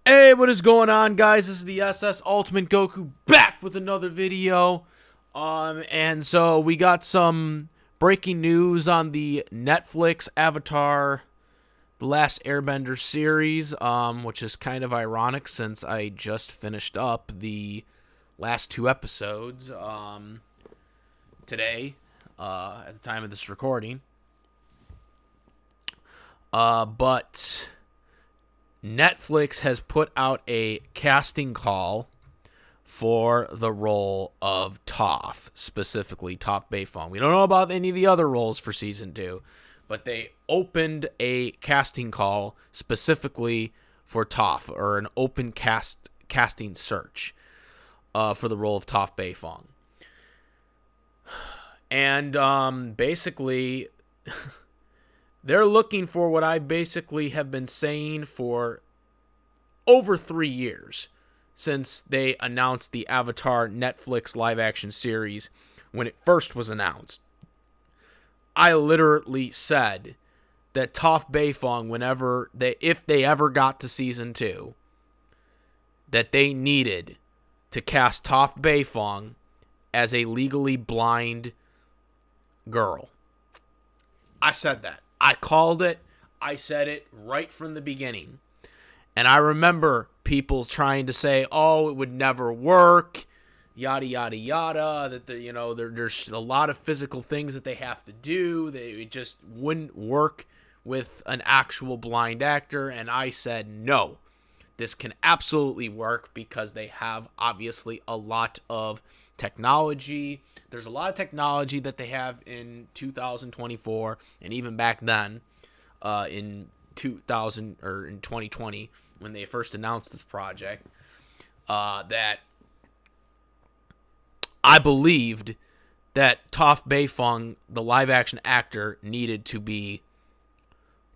Hey, what is going on, guys? This is the SS Ultimate Goku back with another video. And so we got some breaking news on the Netflix Avatar The Last Airbender series, which is kind of ironic since I just finished up the last two episodes today, at the time of this recording. But Netflix has put out a casting call for the role of Toph, specifically Toph Beifong. We don't know about any of the other roles for season 2, but they opened a casting call specifically for Toph, or an open casting search for the role of Toph Beifong. And basically, they're looking for what I basically have been saying for over 3 years since they announced the Avatar Netflix live-action series when it first was announced. I literally said that Toph Beifong, if they ever got to season 2, that they needed to cast Toph Beifong as a legally blind girl. I said that. I called it. I said it right from the beginning. And I remember people trying to say, "Oh, it would never work," yada yada yada. That there's a lot of physical things that they have to do. It just wouldn't work with an actual blind actor. And I said, no, this can absolutely work because they have obviously a lot of technology. There's a lot of technology that they have in 2024, and even back then, in 2000 or in 2020 when they first announced this project, that I believed that Toph Beifong, the live action actor, needed to be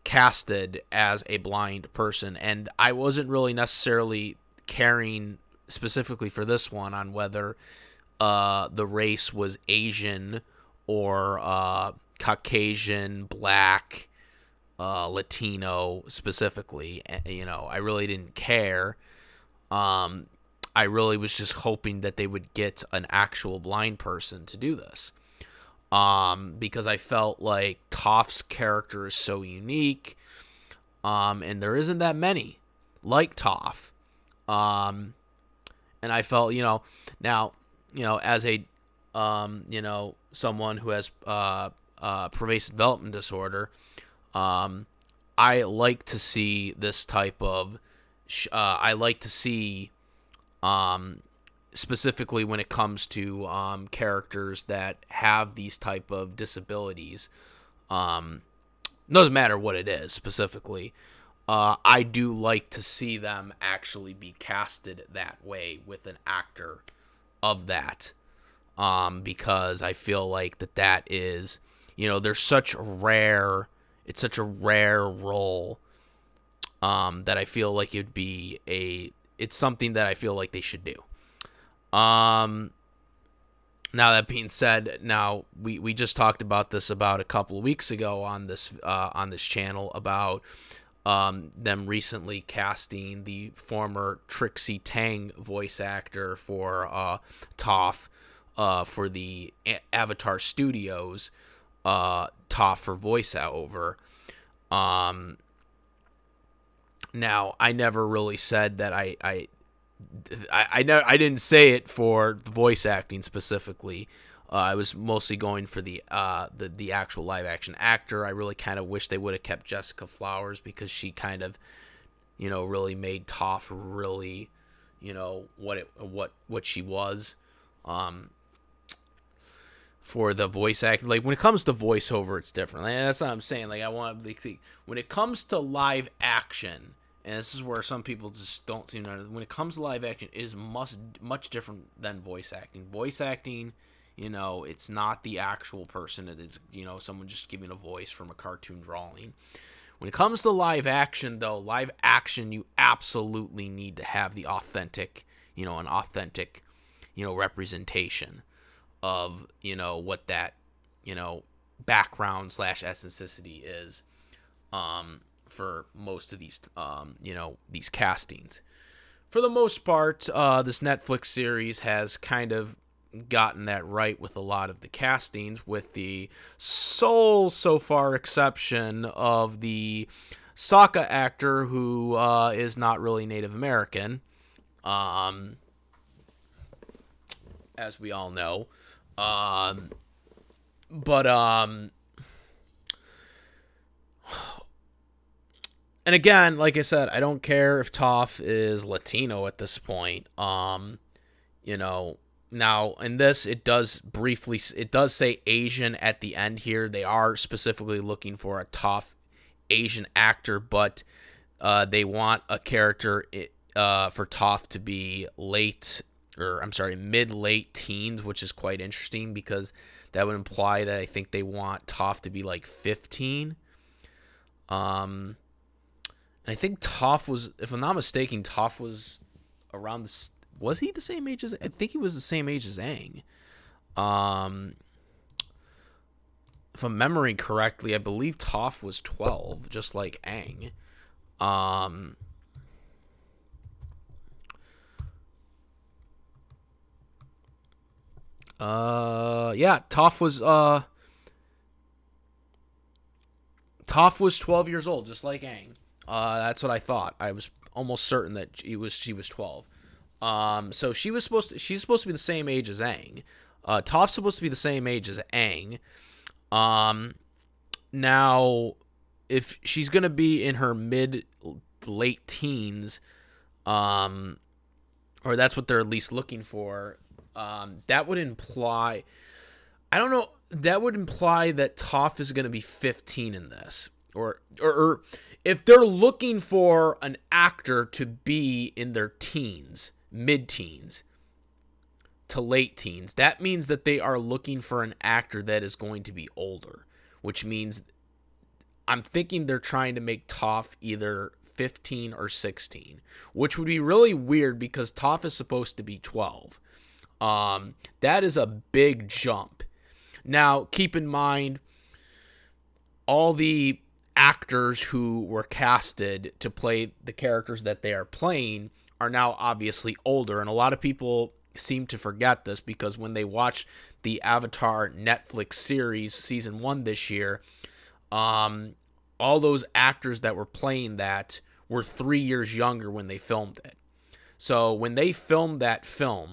casted as a blind person, and I wasn't really necessarily caring specifically for this one on whether the race was Asian or Caucasian, Black, Latino specifically. I really didn't care. I really was just hoping that they would get an actual blind person to do this. Because I felt like Toph's character is so unique, and there isn't that many like Toph. And I felt, now, as a, someone who has pervasive development disorder, I like to see this type of, I like to see, specifically when it comes to characters that have these type of disabilities, doesn't matter what it is specifically, I do like to see them actually be casted that way with an actor of that, because I feel like that is, there's such rare, it's such a rare role, that I feel like it's something that I feel like they should do. Now that being said, now we just talked about this about a couple of weeks ago on this channel about them recently casting the former Trixie Tang voice actor for Toph, for the Avatar Studios, Toph for voiceover. Now I never really said that I didn't say it for the voice acting specifically. I was mostly going for the actual live action actor. I really kind of wish they would have kept Jessica Flowers, because she kind of, really made Toph really, what she was. For the voice acting, like when it comes to voiceover, it's different. Like, that's what I'm saying. Like when it comes to live action. And this is where some people just don't seem to understand. When it comes to live action, it is much different than voice acting. Voice acting, it's not the actual person. It is, someone just giving a voice from a cartoon drawing. When it comes to live action, though, live action, you absolutely need to have the authentic, an authentic, representation of, what that, background / ethnicity is. for most of these, these castings. For the most part, this Netflix series has kind of gotten that right with a lot of the castings, with the sole so far exception of the Sokka actor who is not really Native American, as we all know. But and again, like I said, I don't care if Toph is Latino at this point. Now in this it does say Asian at the end here. They are specifically looking for a Toph Asian actor, but they want a character for Toph to be mid-late teens, which is quite interesting because that would imply that I think they want Toph to be like 15. And I think Toph was, if I'm not mistaken, Toph was around the. Was he the same age as? I think he was the same age as Aang. If I'm remembering correctly, I believe Toph was 12, just like Aang. Toph was 12 years old, just like Aang. That's what I thought. I was almost certain that she was 12. So she's supposed to be the same age as Aang. Toph's supposed to be the same age as Aang. Now, if she's gonna be in her late teens, or that's what they're at least looking for, that would imply, I don't know, that would imply that Toph is gonna be 15 in this, or if they're looking for an actor to be in their teens, mid-teens to late teens, that means that they are looking for an actor that is going to be older, which means I'm thinking they're trying to make Toph either 15 or 16, which would be really weird because Toph is supposed to be 12. That is a big jump. Now, keep in mind, all the actors who were casted to play the characters that they are playing are now obviously older, and a lot of people seem to forget this because when they watch the Avatar Netflix series season 1 this year, all those actors that were playing that were 3 years younger when they filmed it. So when they filmed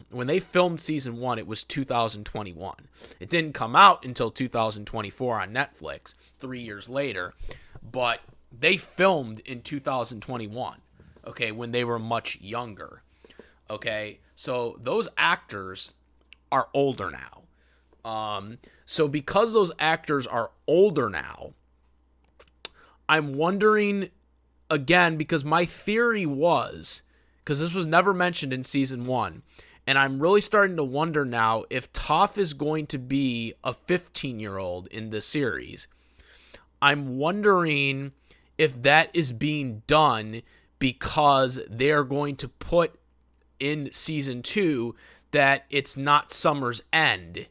when they filmed season 1, it was 2021. It didn't come out until 2024 on Netflix, 3 years later, but they filmed in 2021, okay, when they were much younger. Okay, so those actors are older now. So because those actors are older now, I'm wondering, again, because my theory was, because this was never mentioned in season 1, and I'm really starting to wonder now if Toph is going to be a 15-year-old in this series. I'm wondering if that is being done because they're going to put in season 2 that it's not Summer's End,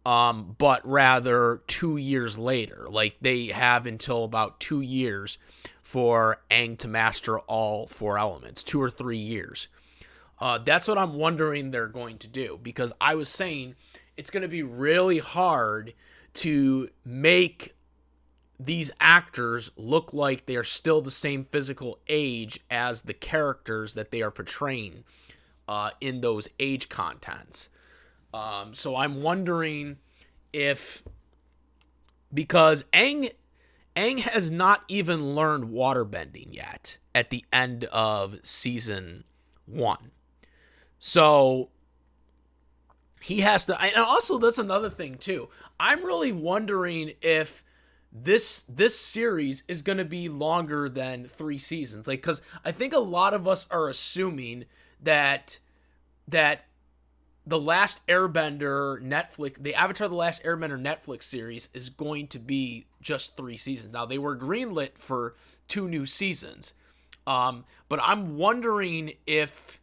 but rather 2 years later. Like, they have until about 2 years for Aang to master all 4 elements, 2 or 3 years. That's what I'm wondering they're going to do, because I was saying it's going to be really hard to make these actors look like they're still the same physical age as the characters that they are portraying in those age contents. So I'm wondering if, because Aang has not even learned waterbending yet at the end of season 1. So he has to, and also that's another thing too. I'm really wondering if this series is going to be longer than 3 seasons. Like, because I think a lot of us are assuming that the Last Airbender Netflix, the Avatar The Last Airbender Netflix series is going to be just 3 seasons. Now, they were greenlit for 2 new seasons. But I'm wondering if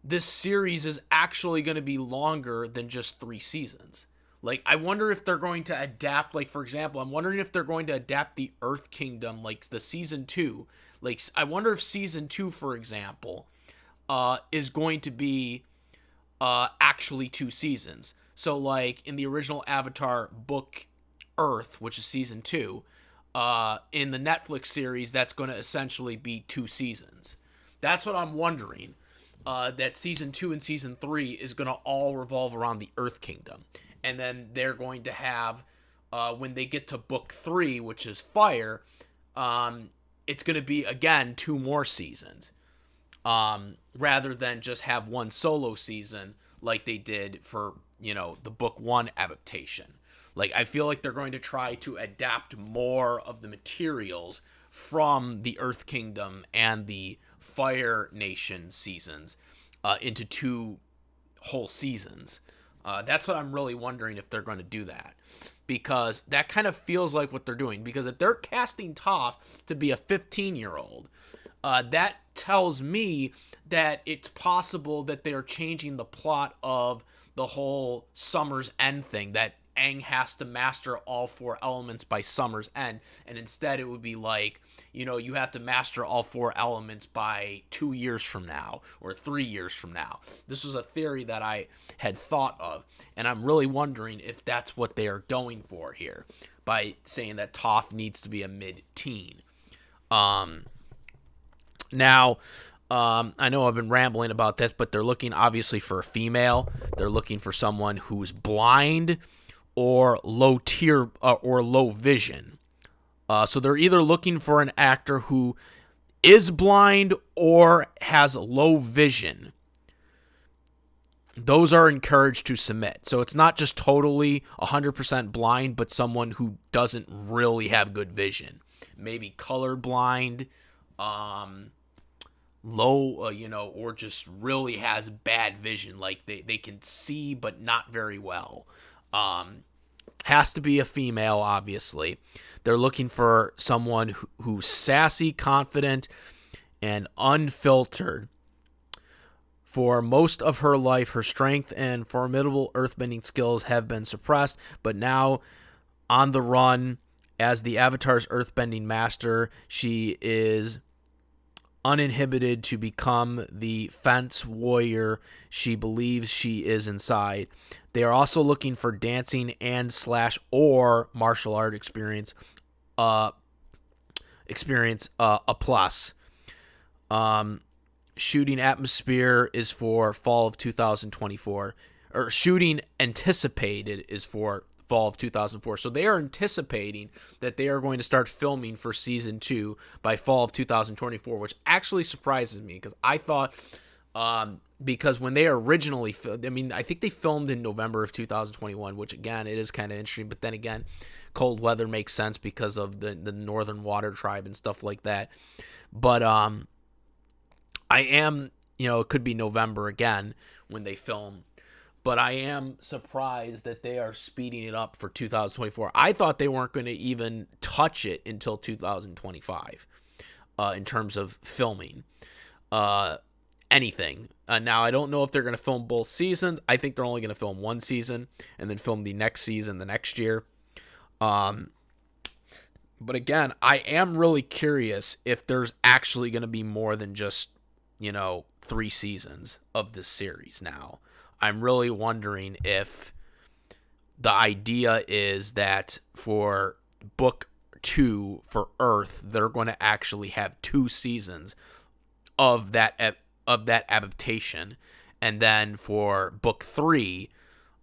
this series is actually going to be longer than just 3 seasons. Like, I wonder if they're going to adapt, like, for example, I'm wondering if they're going to adapt the Earth Kingdom, like, the season 2. Like, I wonder if season 2, for example, is going to be actually 2 seasons. So, like, in the original Avatar book Earth, which is season 2, in the Netflix series, that's going to essentially be 2 seasons. That's what I'm wondering. That season 2 and season 3 is going to all revolve around the Earth Kingdom. And then they're going to have, when they get to book 3, which is Fire, it's going to be, again, 2 more seasons. Rather than just have one solo season like they did for, the book 1 adaptation. Like, I feel like they're going to try to adapt more of the materials from the Earth Kingdom and the Fire Nation seasons into 2 whole seasons. That's what I'm really wondering if they're going to do that. Because that kind of feels like what they're doing. Because if they're casting Toph to be a 15-year-old, that tells me that it's possible that they are changing the plot of the whole Summer's End thing, that Aang has to master all 4 elements by Summer's End, and instead it would be like, you have to master all 4 elements by 2 years from now, or 3 years from now. This was a theory that I had thought of, and I'm really wondering if that's what they are going for here, by saying that Toph needs to be a mid-teen. Now, I know I've been rambling about this, but they're looking obviously for a female. They're looking for someone who's blind or low tier or low vision. So they're either looking for an actor who is blind or has low vision. Those are encouraged to submit. So it's not just totally 100% blind, but someone who doesn't really have good vision. Maybe colorblind, low, or just really has bad vision. Like they can see, but not very well. Has to be a female, obviously. They're looking for someone who's sassy, confident, and unfiltered. For most of her life, her strength and formidable earthbending skills have been suppressed, but now, on the run as the Avatar's earthbending master, she is uninhibited to become the fence warrior she believes she is inside. They are also looking for dancing and / or martial art experience. A plus. Shooting atmosphere is for fall of 2024, or shooting anticipated is for fall of 2004. So they are anticipating that they are going to start filming for season 2 by fall of 2024, which actually surprises me because I thought, because when they originally filmed, I think they filmed in November of 2021, which again, it is kind of interesting. But then again, cold weather makes sense because of the Northern Water Tribe and stuff like that. But I am, it could be November again when they film. But I am surprised that they are speeding it up for 2024. I thought they weren't going to even touch it until 2025 in terms of filming anything. Now, I don't know if they're going to film both seasons. I think they're only going to film one season and then film the next season the next year. But again, I am really curious if there's actually going to be more than just, 3 seasons of this series now. I'm really wondering if the idea is that for book 2 for Earth, they're going to actually have 2 seasons of that adaptation, and then for book 3,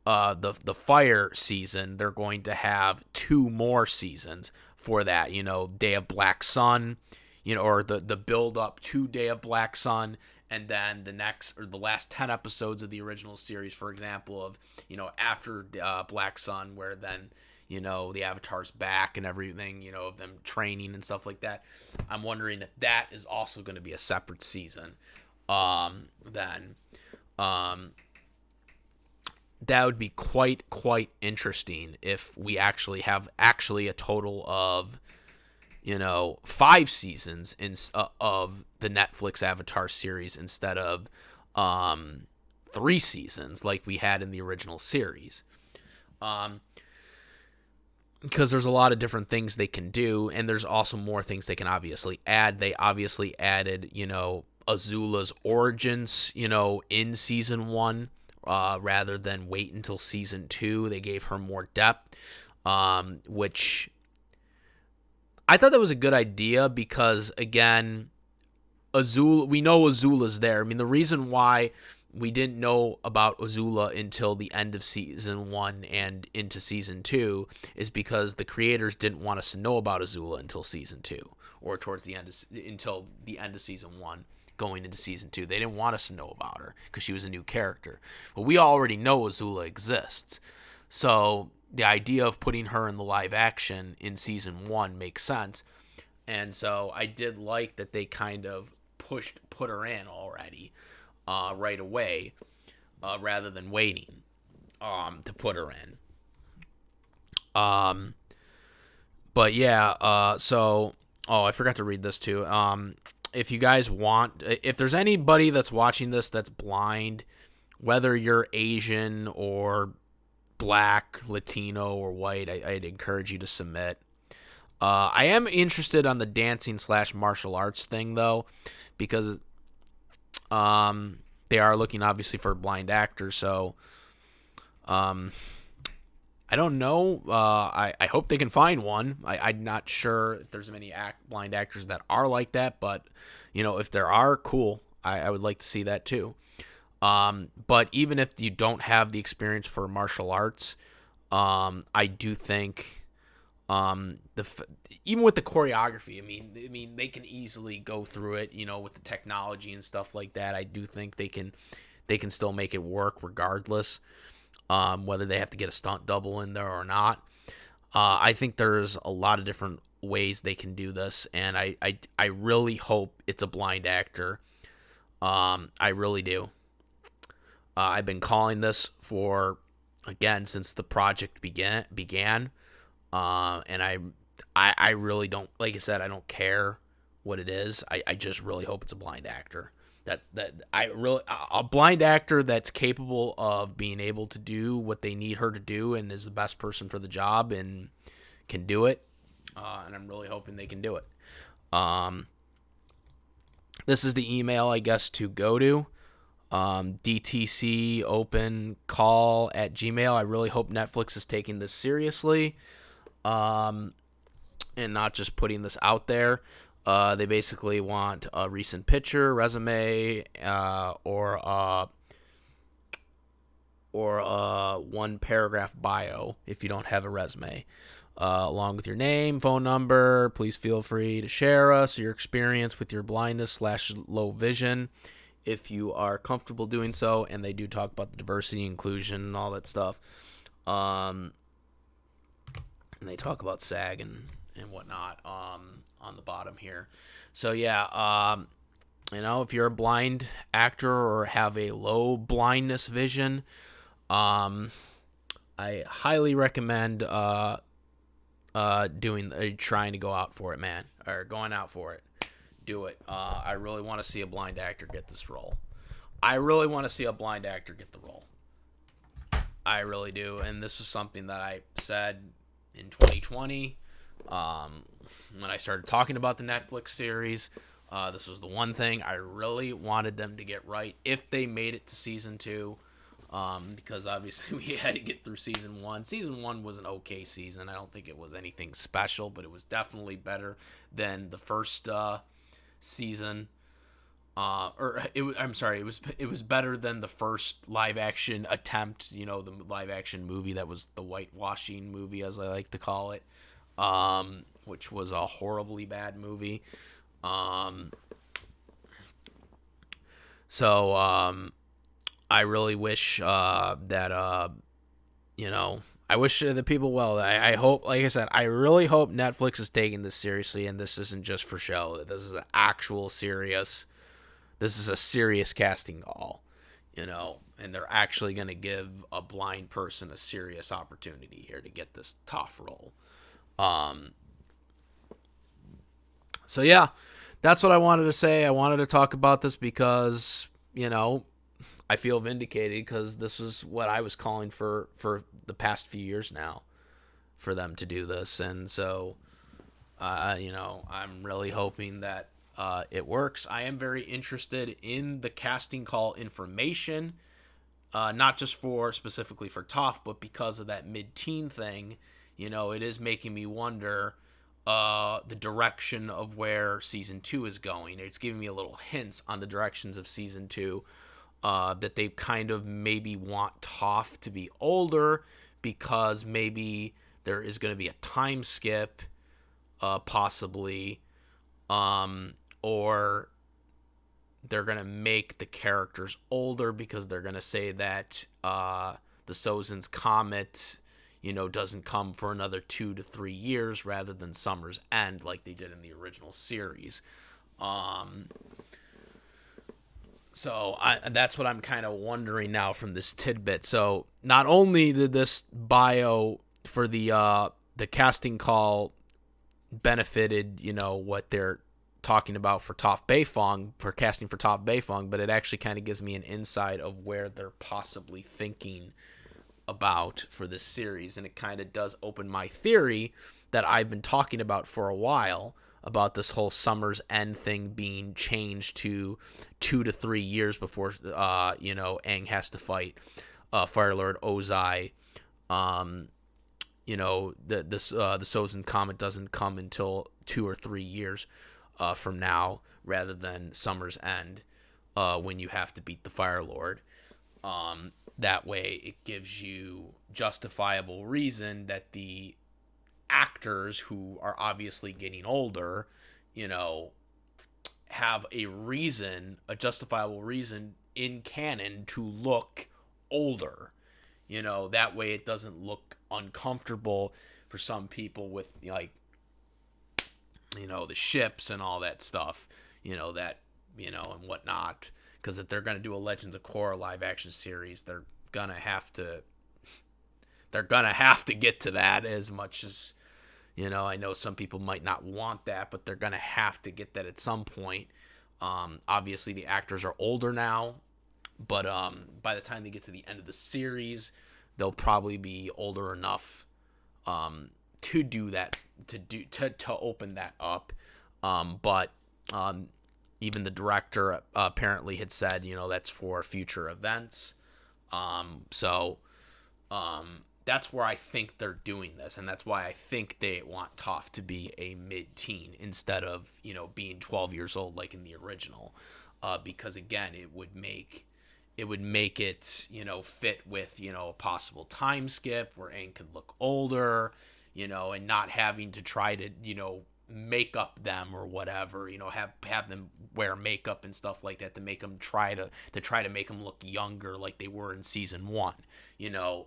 the Fire season, they're going to have 2 more seasons for that. Day of Black Sun, or the build up to Day of Black Sun. And then the last 10 episodes of the original series, for example, of, after Black Sun, where then, the Avatar's back and everything, of them training and stuff like that. I'm wondering if that is also going to be a separate season. Then that would be quite interesting if we actually have a total of, 5 seasons of the Netflix Avatar series instead of 3 seasons like we had in the original series. Because there's a lot of different things they can do, and there's also more things they can obviously add. They obviously added, Azula's origins, in season 1, rather than wait until season 2. They gave her more depth, which I thought that was a good idea because, again, Azula, we know Azula's there. I mean, the reason why we didn't know about Azula until the end of season 1 and into season 2 is because the creators didn't want us to know about Azula until season 2, or towards the end until the end of season 1 going into season 2. They didn't want us to know about her because she was a new character. But we already know Azula exists. So the idea of putting her in the live action in season 1 makes sense. And so I did like that they kind of put her in already right away, rather than waiting to put her in. But yeah, so I forgot to read this too. If you guys want, if there's anybody that's watching this that's blind, whether you're Asian or Black, Latino, or white, I'd encourage you to submit. I am interested on the dancing / martial arts thing though, because they are looking obviously for a blind actor. So I don't know. I hope they can find one. I'm not sure if there's many blind actors that are like that, but if there are, cool. I would like to see that too. But even if you don't have the experience for martial arts, I do think even with the choreography, I mean they can easily go through it, with the technology and stuff like that. I do think they can still make it work regardless, whether they have to get a stunt double in there or not. I think there's a lot of different ways they can do this, and I really hope it's a blind actor. I really do. I've been calling this for, again, since the project began. And I really don't, like I said, I don't care what it is. I just really hope it's a blind actor. A blind actor that's capable of being able to do what they need her to do and is the best person for the job and can do it. And I'm really hoping they can do it. This is the email, I guess, to go to. dtcopencall@gmail. I really hope Netflix is taking this seriously, and not just putting this out there. They basically want a recent picture, resume, or a one paragraph bio if you don't have a resume, along with your name, phone number. Please feel free to share us your experience with your blindness / low vision, if you are comfortable doing so. And they do talk about the diversity, inclusion, and all that stuff. And they talk about SAG and whatnot on the bottom here. So yeah, if you're a blind actor or have a low blindness vision, I highly recommend trying to go out for it, man, or going out for it. Do it. I really want to see a blind actor get this role. I really want to see a blind actor get the role. I really do. And this was something that I said in 2020, when I started talking about the Netflix series. This was the one thing I really wanted them to get right if they made it to season 2, because obviously we had to get through season 1. Season 1 was an okay season. I don't think it was anything special, but it was definitely better than the first season. It was better than the first live action attempt, the live action movie that was the whitewashing movie, as I like to call it, which was a horribly bad movie. So I really wish that I wish the people well. I hope, like I said, I really hope Netflix is taking this seriously, and this isn't just for show. That this is an actual serious. This is a serious casting call, and they're actually going to give a blind person a serious opportunity here to get this Toph role. So yeah, that's what I wanted to say. I wanted to talk about this because, I I feel vindicated because this is what I was calling for the past few years now, for them to do this. And so, I'm really hoping that it works. I am very interested in the casting call information, not just specifically for Toph, but because of that mid-teen thing. It is making me wonder the direction of where season 2 is going. It's giving me a little hints on the directions of season 2, that they kind of maybe want Toph to be older because maybe there is going to be a time skip, possibly, or they're going to make the characters older because they're going to say that the Sozin's Comet, doesn't come for another 2 to 3 years rather than Summer's End like they did in the original series. So that's what I'm kind of wondering now from this tidbit. So not only did this bio for the casting call benefited, what they're talking about for Toph Beifong, for casting for Toph Beifong, but it actually kind of gives me an insight of where they're possibly thinking about for this series. And it kind of does open my theory that I've been talking about for a while, about this whole Summer's End thing being changed to 2 to 3 years before, Aang has to fight Fire Lord Ozai. The Sozin Comet doesn't come until 2 or 3 years from now, rather than Summer's End, when you have to beat the Fire Lord. That way, it gives you justifiable reason that the actors, who are obviously getting older, have a justifiable reason in canon to look older. That way it doesn't look uncomfortable for some people with, the ships and all that stuff, and whatnot. Because if they're going to do a Legends of Korra live action series, they're gonna have to get to that. As much as, I know some people might not want that, but they're gonna have to get that at some point. Obviously the actors are older now, but by the time they get to the end of the series, they'll probably be older enough to do that, to open that up. But even the director apparently had said, that's for future events. So that's where I think they're doing this, and that's why I think they want Toph to be a mid-teen instead of, being 12 years old like in the original. Because again, it would make it, fit with, a possible time skip where Aang could look older, and not having to try to, make up them or whatever, have them wear makeup and stuff like that to make them try to make them look younger like they were in season 1, to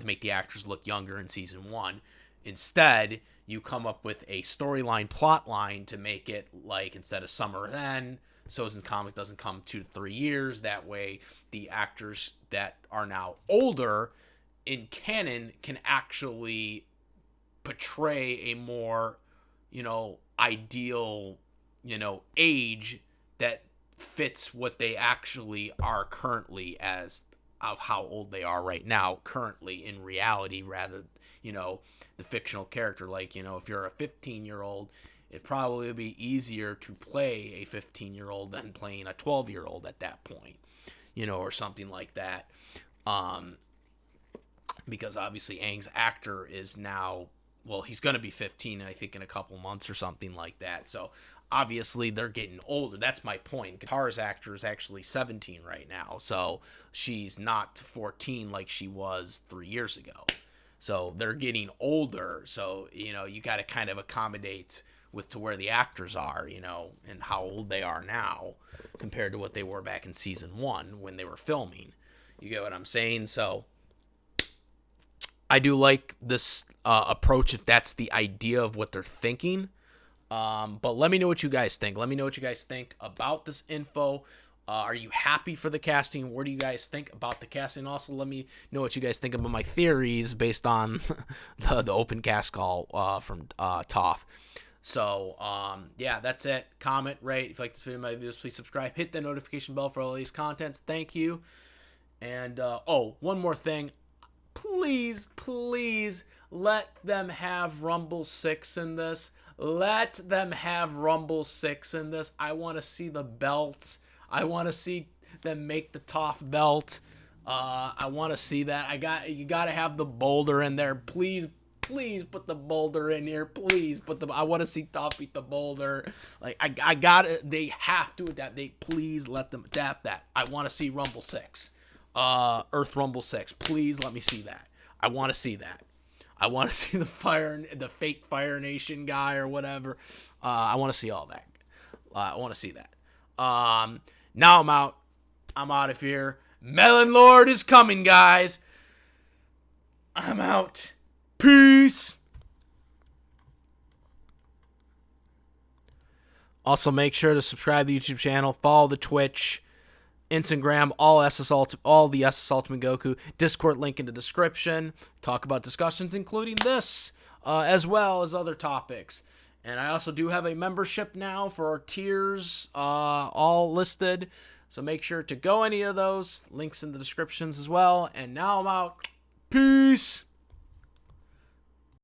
make the actors look younger in season 1. Instead, you come up with a storyline plot line to make it like, instead of Summer Then, Sozin's Comet doesn't come 2 to 3 years. That way the actors that are now older in canon can actually portray a more, ideal, age that fits what they actually are currently, as of how old they are right now currently in reality, rather, the fictional character. Like, if you're a 15-year-old, it probably would be easier to play a 15-year-old than playing a 12-year-old at that point, or something like that. Because obviously Aang's actor is now, well, he's going to be 15, I think, in a couple months or something like that. So obviously they're getting older. That's my point. Katara's actor is actually 17 right now. So she's not 14 like she was 3 years ago. So they're getting older. So, you got to kind of accommodate to where the actors are, and how old they are now compared to what they were back in season 1 when they were filming. You get what I'm saying? So I do like this approach if that's the idea of what they're thinking. But let me know what you guys think. Let me know what you guys think about this info. Are you happy for the casting? What do you guys think about the casting? Also, let me know what you guys think about my theories based on the open cast call from Toph. So, yeah, that's it. Comment, rate. If you like this video, my videos, please subscribe. Hit the notification bell for all these contents. Thank you. And, one more thing. Please, please let them have Rumble 6 in this. Let them have Rumble 6 in this. I want to see the belts. I want to see them make the Toph belt. I want to see that. You got to have the boulder in there. Please, please put the boulder in here. Please I want to see Toph beat the boulder. Like, I got it. They have to adapt. Please let them adapt that. I want to see Rumble 6. Earth Rumble 6. Please let me see that. I want to see that. I want to see the fake Fire Nation guy or whatever. I want to see all that. I want to see that. Now I'm out. I'm out of here. Melon Lord is coming, guys. I'm out. Peace. Also, make sure to subscribe to the YouTube channel. Follow the Twitch, Instagram, all the SS Ultimate Goku. Discord link in the description. Talk about discussions, including this, as well as other topics. And I also do have a membership now for our tiers, all listed. So make sure to go any of those. Links in the descriptions as well. And now I'm out. Peace.